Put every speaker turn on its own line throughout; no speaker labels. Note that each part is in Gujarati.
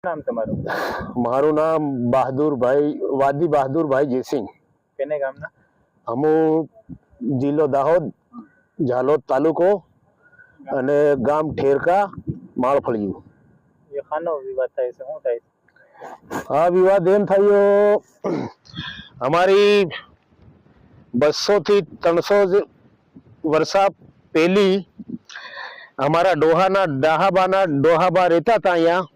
નામ તમારું?
મારું નામ બહાદુરભાઈ વાદી બહાદુરભાઈ જયસિંહ.
કેને ગામના?
હમુ જિલ્લો દાહોદ, ઝાલોદ તાલુકો અને ગામ ઠેરકા માળફળિયું.
એ ખાનો વિવાદ થાય છે, શું થાય છે?
આ વિવાદ એમ થયો, અમારી 200 થી 300 વર્ષા પહેલી અમારા ડોહાબા રહેતા હતા અહીંયા,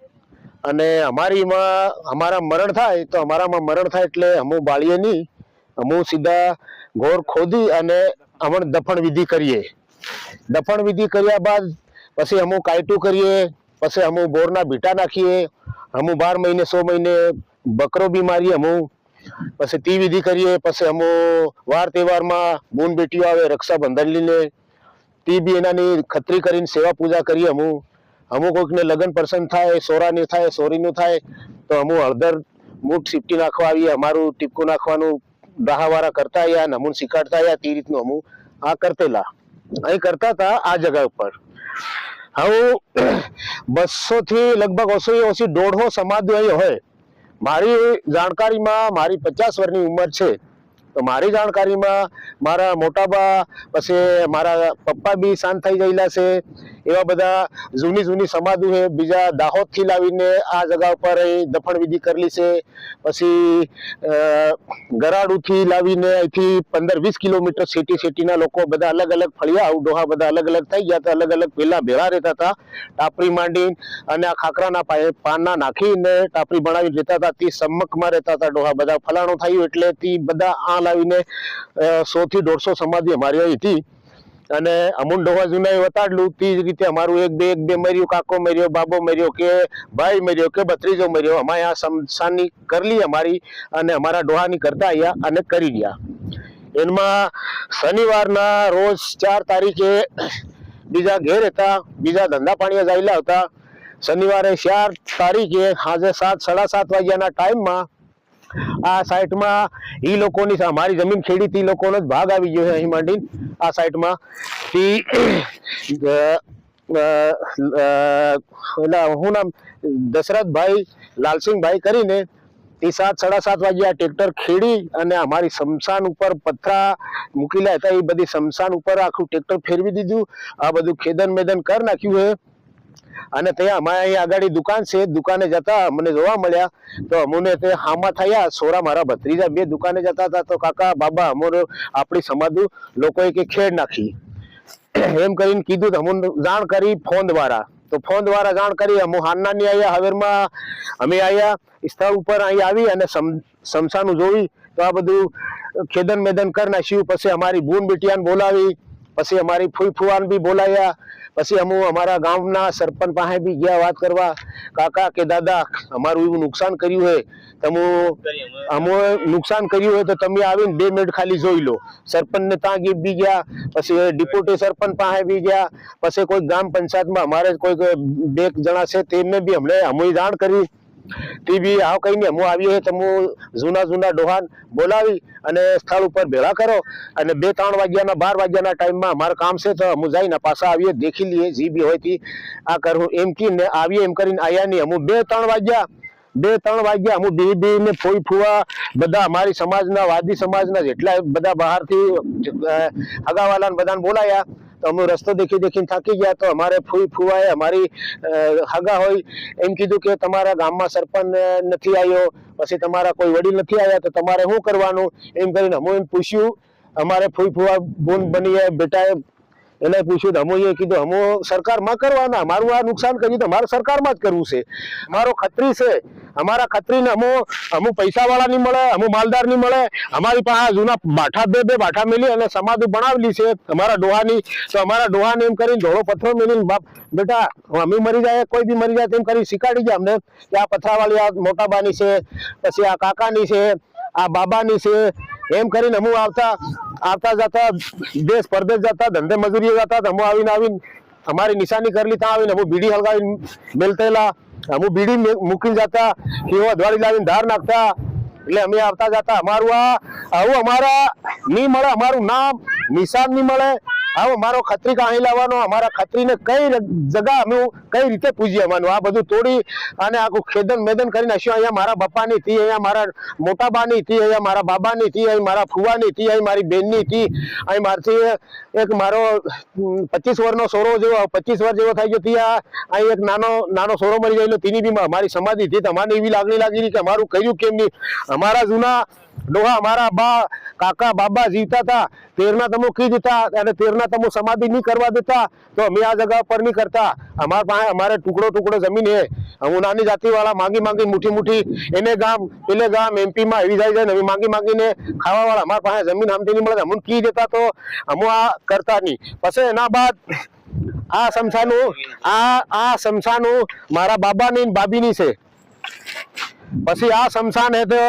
અને અમારા મરણ થાય તો અમારામાં મરણ થાય એટલે અમુ બાળીએ નહીં, અમુ સીધા ઘોર ખોદી અને અમણ દફન વિધિ કરીએ. દફન વિધિ કર્યા બાદ પછી અમુ કાયટું કરીએ, પછી અમુ બોરના બીટા નાખીએ, અમુ 12 મહિને 100 મહિને બકરો બી મારીએ અમુ, પછી તી વિધિ કરીએ, પછી અમુ વાર તહેવારમાં બૂન બેટીઓ આવે રક્ષાબંધન લઈને તી બી એનાની ખત્રી કરીને સેવા પૂજા કરીએ. અમુ કોઈકને લગ્ન પ્રસંગ થાય, સોરાની થાય, સોરીનું થાય તો અમુ હળદર મૂઠ સીપટી નાખવા આવીએ, અમારું ટીપકું નાખવાનું દાહાવાળા કરતા આવ્યા, નમૂન શીખાડતા આવ્યા. તે રીતનું અમુ આ કરતેલા અહીં કરતા હતા આ જગા ઉપર. હવે 200 થી લગભગ ઓછી 150 સમાધિ અહીં હોય. મારી જાણકારીમાં મારી 50 વર્ષની ઉંમર છે, તો મારી જાણકારીમાં મારા મોટાબા પછી મારા પપ્પા બી શાંત થઈ ગયેલા છે. એવા બધા જૂની સમાધિ છે. બીજા દાહોદથી લાવીને આ જગા ઉપર દફન વિધિ કરેલી છે. પછી ગરાડુથી લાવીને અહીંથી 15-20 કિલોમીટર સિટીના લોકો બધા અલગ અલગ ફળિયા ડોહા બધા અલગ અલગ થઈ ગયા હતા. અલગ અલગ પેલા ભેળા રહેતા હતા, ટાપરી માંડીને અને આ ખાખરાના પાનના નાખીને ટાપરી બનાવીને રહેતા હતા. તે સમકમાં રહેતા હતા ડોહા બધા. ફલાણું થયું એટલે તે બધા આ લાવીને 100 થી 150 સમાધિ અમારી અહીં હતી. અને અમુક ડોહા જૂના વતાડલું તે જ રીતે અમારું એક બે મર્યો, કાકો મર્યો, બાબો મર્યો, કે ભાઈ મર્યો, કે ભત્રીજો મર્યો. અમારે આ શમશાનની કરલી અમારી અને અમારા ડોહાની કરતા આવ્યા અને કરી ગયા. એમાં શનિવારના રોજ 4 તારીખે બીજા ઘેર હતા, બીજા ધંધા પાણીએ જાયેલા હતા. શનિવારે 4 તારીખે સાંજે 7-7:30 વાગ્યાના ટાઈમમાં આ સાઈડમાં ઈ લોકોની અમારી જમીન ખેડી તી લોકોનો જ ભાગ આવી ગયો છે અહીં માંડીને આ સાઈડમાં. હું નામ દશરથભાઈ લાલસિંહભાઈ કરીને તે 7-7:30 વાગ્યા ટ્રેક્ટર ખેડી અને અમારી શમશાન ઉપર પથરા મૂકેલા હતા. એ બધી શમશાન ઉપર આખું ટ્રેક્ટર ફેરવી દીધું. આ બધું ખેદન મેદન કરી નાખ્યું છે. અને ત્યાં અમારે અહીં આગળ દુકાન છે, દુકાને જતા મને જોવા મળ્યા તો અમુને તે હામા થયા. સોરા મારા ભત્રીજા બે દુકાને જતા હતા તો કાકા બાબા અમોને આપણી સમાધુ લોકોએ કે ખેડ નાખી એમ કરીને કીધું. તો અમુને જાણ કરી ફોન દ્વારા, તો ફોન દ્વારા જાણ કરી. અમુ હાનનાની આવ્યા, હવેરમાં અમે આવ્યા સ્થળ ઉપર. અહીં આવી અને શમશાનું જોઈ તો આ બધું ખેદન મેદન કરી નાખ્યું. પછી અમારી બૂન બેટિયાને બોલાવી, પછી અમારી ફૂઈ ફુવાને બી બોલાવ્યા. પછી અમારા ગામના સરપંચ પાસે બી ગયા વાત કરવા. કાકા કે દાદા અમારું એવું નુકસાન કર્યું હોય, અમે નુકસાન કર્યું હોય તો તમે આવીને 2 મિનિટ ખાલી જોઈ લો. સરપંચને ત્યાં બી ગયા, પછી ડિપ્યુટી સરપંચ પાસે બી ગયા, પછી કોઈ ગ્રામ પંચાયતમાં અમારે કોઈ 2 જણા છે તેમને બી અમે જાણ કરી. તે બી આવ કહીને હું આવીએ તમે જૂના ડોહાન બોલાવી અને સ્થળ ઉપર ભેળા કરો અને 2-3 વાગ્યાના 12 વાગ્યાના ટાઈમમાં અમારું કામ છે તો હું જઈને પાછા આવીએ, દેખી લઈએ જે બી હોય તે આ કરું એમ કહીને આવીએ. એમ કરીને આવ્યા નહીં. હું 2-3 વાગ્યા હું બી ને ફોઈ ફુવા બધા અમારી સમાજના વાદી સમાજના જેટલા બધા બહારથી હગાવાલાને બધાને બોલાયા. તો અમે રસ્તો દેખીને થાકી ગયા. તો અમારે ફૂઈ ફુવાએ અમારી હગા હોય એમ કીધું કે તમારા ગામમાં સરપંચ નથી આવ્યો, પછી તમારા કોઈ વડીલ નથી આવ્યા તો તમારે શું કરવાનું? એમ કરીને અમે એમ પૂછ્યું. અમારે ફૂઈ ફુવા બોન બની બેટાએ એને પૂછ્યું. અમે કીધું અમે સરકારમાં કરવાના, અમારું આ નુકસાન કર્યું તો અમારે સરકારમાં જ કરવું છે. અમારો ખત્રી છે, અમારા ખત્રીને અમુ પૈસા વાળા નહીં મળે, અમુ માલદાર નહીં મળે. અમારી પાસે જૂના બાઠા બે બાઠા મેલી અને સમાધિ બનાવેલી છે અમારા ડોહાની. તો અમારા ડોહાને એમ કરીને ધોળો પથ્થરો મેલીને બાપ બેટા અમે મરી જાય, કોઈ બી મરી જાય તેમ કરી શીખાડી ગયા અમને કે આ પથરાવાળી આ મોટાબાની છે, પછી આ કાકાની છે, આ બાબાની છે. એમ કરીને અમુ આવતા જતા દેશ પરદેશ જતા, ધંધે મજૂરી જતા. અમુ આવીને અમારી નિશાની કરેલી ત્યાં આવીને અમુ બીડી હલગાવીને મેલતેલા. અમુ બીડી મૂકીને જતા, કેવો અધવાળી લાવીને ધાર નાખતા. એટલે અમે આવતા જતા. અમારું આવું અમારા નહીં મળે, અમારું નામ નિશાન નહીં મળે, આવો મારો ખત્રી કાંઈ લાવવાનો, અમારા ખત્રીને કઈ જગા અમે કઈ રીતે પૂજીએ અમાનું? આ બધું તોડી અને આખું ખેદન મેદન કરી નાખ્યું. અહીંયા મારા બાપાની હતી, અહીંયા મારા મોટા બાની હતી, અહીંયા મારા બાબાની હતી, અહીં મારા ફુવાની હતી, અહીં મારી બેનની હતી, અહીં મારથી એક મારો 25 વર્ષનો સોરો જેવો 25 વર્ષ જેવો થઈ ગયો ત્યાં અહીં એક નાનો સોરો મરી ગયેલો, તેની બી અમારી સમાધિ હતી. તમારી એવી લાગણી લાગી કે અમારું કર્યું કેમ નહીં? અમારા જૂના ડોહા અમારા બા કાકા બાબા જીવતા હતા, તેરના તમો કી દેતા અને તેરના તમો સમાધિ નહીં કરવા દેતા, તો અમે આ જગા પર નહીં કરતા. અમારા પાસે અમારે ટુકડો જમીન હે. હું નાની જાતિ વાળા માંગી મુઠ્ઠી એને ગામ પેલે ગામ MP માં એવી જાય નવી માંગીને ખાવા વાળા અમારા પાસે જમીન આમથી નહીં મળે, અમુન કી દેતા તો અમુ આ કરતા નહીં. પછી એના બાદ આ શમશાનું મારા બાબાની બાબીની છે. પછી આ શમશાન હે તો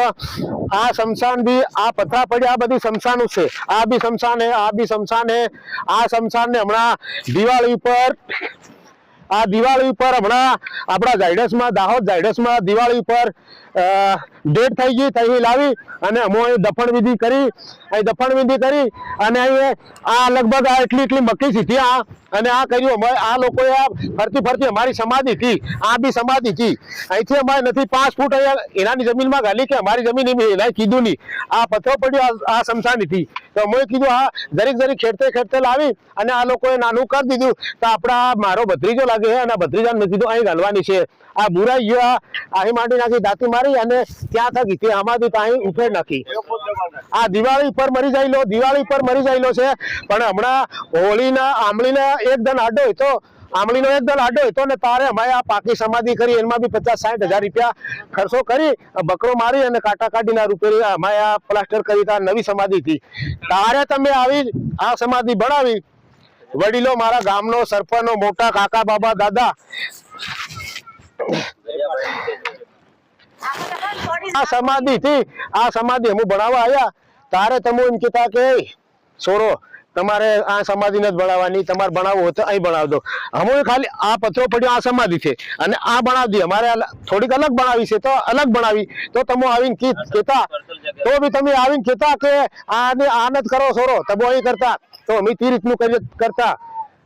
આ શમશાન બી આ પથરા પડ્યા, આ બધી શમશાનું છે. આ બી શમશાન હે, આ બી શમશાન હે. આ શમશાન ને હમણાં દિવાળી ઉપર હમણાં આપણા ઝાયડસમાં દાહોદ ઝાયડસમાં દિવાળી ઉપર ડેટ થઈ ગઈ, તહીં લાવી અને અમે દફન વિધિ કરી અને અહીં આ લગભગ આ એટલી મક્કી સીધી અને આ કર્યું. આ લોકોએ આ ફરતી અમારી સમાધિ હતી, આ બી સમાધિ હતી. અહીંથી અમારે નથી 5 ફૂટ અહીંયા એનાની જમીનમાં ગાલી કે અમારી જમીન એના કીધું નહીં. આ પથ્થરો પડ્યો આ શમશાન હતી, તો અમે કીધું આ જરીક ખેડતે લાવી અને આ લોકોએ નાનું કરી દીધું. તો આપણા મારો ભત્રીજો લાગે છે અને ભત્રીજાને મેં કીધું અહીં ગાલવાની છે. આ બુરાઈ ગયો, અહીં માટી નાખી, દાંતી મારી અને ત્યાં થકી તે આમાંથી અહીં ઉફેડ નાખી. આ દિવાળી પર મરી જાયેલો છે. પણ હમણાં હોળીના આંબલીના એકદમ આડો હતો, આંબલીનો એકદમ આડો હતો ને તારે અમે આ પાકી સમાધિ કરી, એમાં બી 50-60 હજાર રૂપિયા ખર્ચો કરી, બકરો મારી અને કાંટા કાઢીના રૂપિયા અમે આ પ્લાસ્ટર કરી. નવી સમાધિ હતી. તારે તમે આવી આ સમાધિ બનાવી. વડીલો મારા ગામનો સરપંચનો મોટા કાકા બાબા દાદા આ સમાધિ અમે બનાવવા આવ્યા. તારે તમે એમ કહેતા કે છોરો તમારે આ સમાધિ નથી બનાવવાની, તમારે બનાવવું હોય તો અહીં બનાવી દો. અમે ખાલી આ પથ્થરો પડ્યો આ સમાધિ છે અને આ બનાવી દઈએ. અમારે થોડીક અલગ બનાવી છે તો અલગ બનાવી. તો તમે આવીને કહેતા તો બી તમે આવીને કહેતા કે આ નથી કરો છોરો, તમે અહીં કરતા, તો અમે તે રીતનું કરતા.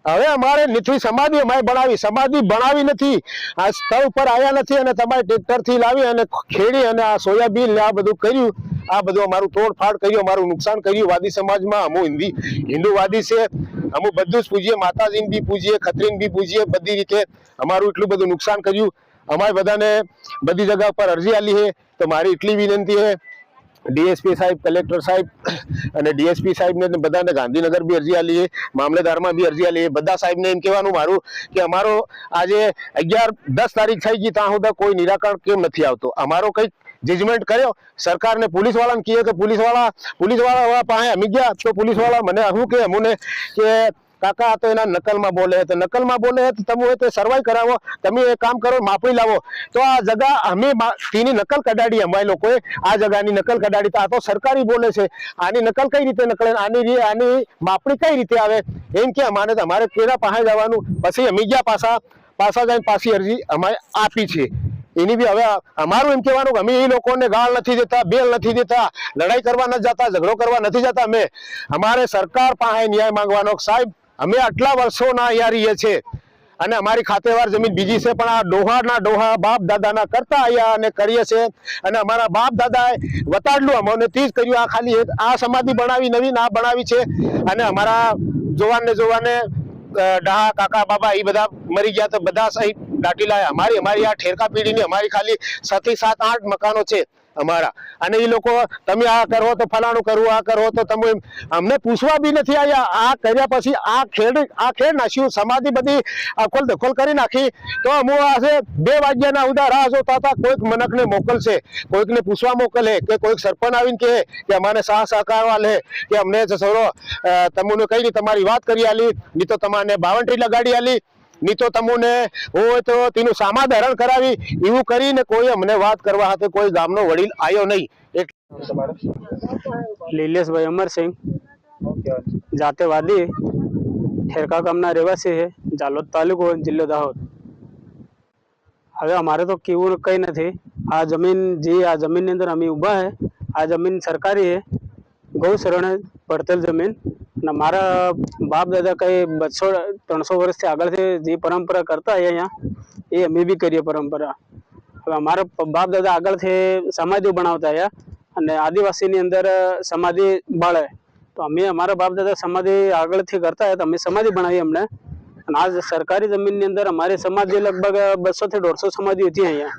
હવે અમારે નીચી સમાધિ અમારે સમાધિ બનાવી નથી, આ સ્થળ ઉપર આવ્યા નથી અને તમારે ટ્રેક્ટર થી લાવી અને ખેડી અને આ સોયાબીન આ બધું કર્યું. આ બધું અમારું તોડફાડ કર્યું, અમારું નુકસાન કર્યું. વાદી સમાજમાં અમુ હિન્દુવાદી છે, અમુ બધું જ પૂજીએ, માતાજીને બી પૂજીએ, ખત્રીને બી પૂજીએ, બધી રીતે અમારું એટલું બધું નુકસાન કર્યું. અમારે બધાને બધી જગ્યા પર અરજી આલી છે. તો મારી એટલી વિનંતી છે DSP સાહેબ, કલેક્ટર સાહેબ અને DSP સાહેબને બધાને ગાંધીનગર બી અરજી આલી છે, મામલેદારમાં બી અરજી આલી છે. બધા સાહેબને એમ કહેવાનું મારું કે અમારો આજે 11-10 તારીખ થઈ ગઈ ત્યાં સુધી કોઈ નિરાકરણ કેમ નથી આવતો? અમારો કંઈક જજમેન્ટ કર્યો સરકારને, પોલીસ વાળાને કહીએ કે પોલીસ વાળા પાસે અમે ગયા તો પોલીસ વાળા મને શું કે અમને કે કાકા તો એના નકલમાં બોલે તો તમે હોય તો સર્વાઈ કરાવો, તમે એક કામ કરો માપણી લાવો. તો આ જગા અમે તેની નકલ કઢાડી, અમારી લોકોએ આ જગાની નકલ કઢાડી. તો આ તો સરકારી બોલે છે, આની નકલ કઈ રીતે નકળે, આની માપણી કઈ રીતે આવે? એમ કે અમારે કેના પાસે જવાનું. પછી અમે ગયા પાછા જઈને પાછી અરજી અમારે આપી છે. એની બી હવે અમારું એમ કહેવાનું કે અમે એ લોકોને ગાળ નથી દેતા, બેલ નથી દેતા, લડાઈ કરવા નથી જતા, ઝઘડો કરવા નથી જતા. અમારે સરકાર પાસે ન્યાય માંગવાનો. સાહેબ અમે આટલા વર્ષોના અહીંયા રહીએ છીએ અને અમારી ખાતેવાર જમીન બીજી છે, પણ આ ડોહા બાપ દાદાના કરતા અહીંયા અને કરીએ છીએ. અને અમારા બાપ દાદાએ વતાડલું અમને તે જ કર્યું. આ ખાલી આ સમાધિ બનાવી, નવી ના બનાવી છે. અને અમારા જોવાને ડાહા કાકા બાબા એ બધા મરી ગયા, તો બધા સહિત દાટી લાયા. અમારી આ ઠેરકા પેઢીની અમારી ખાલી 6 થી 7 8 મકાનો છે અમારા. અને એ લોકો તમે આ કરો તો ફલાણું કરવું, આ કરો તો તમે અમને પૂછવા બી નથી આવ્યા. આ કર્યા પછી આ ખેડ નાખ્યું, સમાધિ બધી અખોલ દખોલ કરી નાખી. તો હું આજે 2 વાગ્યાના ઉદા રાહ જોતા હતા, કોઈક મનકને મોકલશે, કોઈકને પૂછવા મોકલે કે કોઈક સરપંચ આવીને કહે કે અમારે સહકાર વાલે કે અમને છોરો તમને કઈ રીતે તમારી વાત કરી આલી, નહીં તો તમારે બાવંટરી લગાડી આલી, નહીં તો તમને હોય તો તેનું સામાન ધારણ કરાવી. એવું કરીને કોઈ અમને વાત કરવા hatte કોઈ ગામનો વડીલ આવ્યો નહીં.
લીલેશભાઈ અમરસિંહ, જાતેવાદી, ઠેરકા ગામના રહેવાસી છે, જાલોદ તાલુકો, જિલ્લો દાહોદ. હવે અમારે તો કેવું કઈ નથી. આ જમીનની અંદર અમે ઊભા છે. આ જમીન સરકારી છે, ગૌ શરણે પડતર જમીન. અને મારા બાપ દાદા કઈ 200-300 વર્ષથી આગળથી જે પરંપરા કરતા અહીંયા એ અમે બી કરીએ પરંપરા. હવે અમારા બાપ દાદા આગળથી સમાધિ બનાવતા આવ્યા અને આદિવાસીની અંદર સમાધિ બાળે તો અમે અમારા બાપ દાદા સમાધિ આગળથી કરતા આવ્યા તો અમે સમાધિ બનાવી અમને. અને આ સરકારી જમીનની અંદર અમારી સમાધિ લગભગ 200 થી 150 સમાધિ હતી અહીંયા.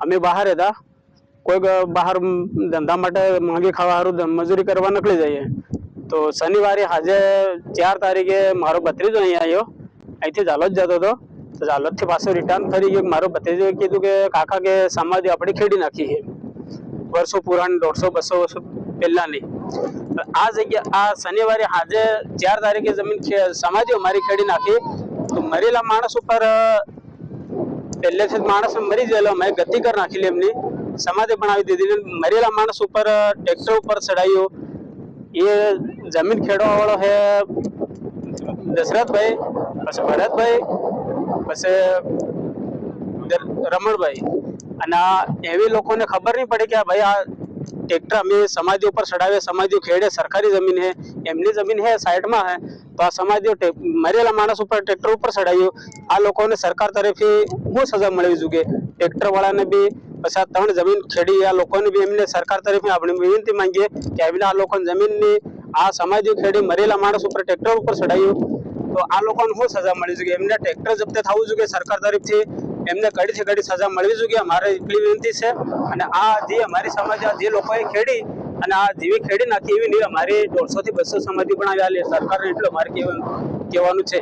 અમે બહાર હતા, કોઈક બહાર ધંધા માટે માંગી ખાવા સારું મજૂરી કરવા નીકળી જઈએ તો શનિવારે સાંજે 4 તારીખે મારો ભત્રીજો અહીંયા આવ્યો, અહીંથી ઝાલોદ જતો હતો તો ઝાલોદથી પાછો રિટર્ન ફરી ગયો. મારો ભત્રીજોએ કીધું કે કાકા કે સમાધિ આપણે ખેડી નાખી છે વર્ષો પુરાણી 150-200 વર્ષ પહેલાની. આ જગ્યા આ શનિવારે સાંજે 4 તારીખે જમીન સમાધિ અમારી ખેડી નાખી તો મરેલા માણસ ઉપર પહેલેથી માણસ મરી ગયેલો મેં ગતિ કરી નાખેલી એમની સમાધિ બનાવી દીધી. મરેલા માણસ ઉપર ટ્રેક્ટર ઉપર ચડાવ્યું. એ જમીન ખેડવા વાળો હે દશરથભાઈ, પછી ભરતભાઈ, પછી રમણભાઈ. અને એવી લોકોને ખબર નહીં પડી કે ભાઈ આ ટ્રેક્ટર અમે સમાધિ ઉપર ચડાવે, સમાધિ ખેડે, સરકારી જમીન હે, એમની જમીન હે સાઈડમાં હે તો આ સમાધિ મરેલા માણસ ઉપર ટ્રેક્ટર ઉપર ચડાવ્યું. આ લોકોને સરકાર તરફથી શું સજા મળવી જોઈએ? ટ્રેક્ટર વાળાને બી પછી આ 3 જમીન ખેડી આ લોકોને બી એમને સરકાર તરફથી આપણે વિનંતી માંગીએ કે આવીને આ લોકોની જમીનની આ સમાધિ ખેડી મરેલા માણસ ઉપર ટ્રેક્ટર ઉપર ચડાવ્યું તો આ લોકોને શું સજા મળવી જોઈએ? એમને ટ્રેક્ટર જપ્ત થવું જોઈએ સરકાર તરફથી, એમને કડીથી કડી સજા મળવી જોઈએ. અમારે એટલી વિનંતી છે. અને આ જે અમારી સમાજ જે લોકોએ ખેડી અને આ જેવી ખેડી નાખી એવી નહીં અમારી 150 થી 200 સમાધિ બનાવી સરકારને એટલું અમારે કહેવાનું છે.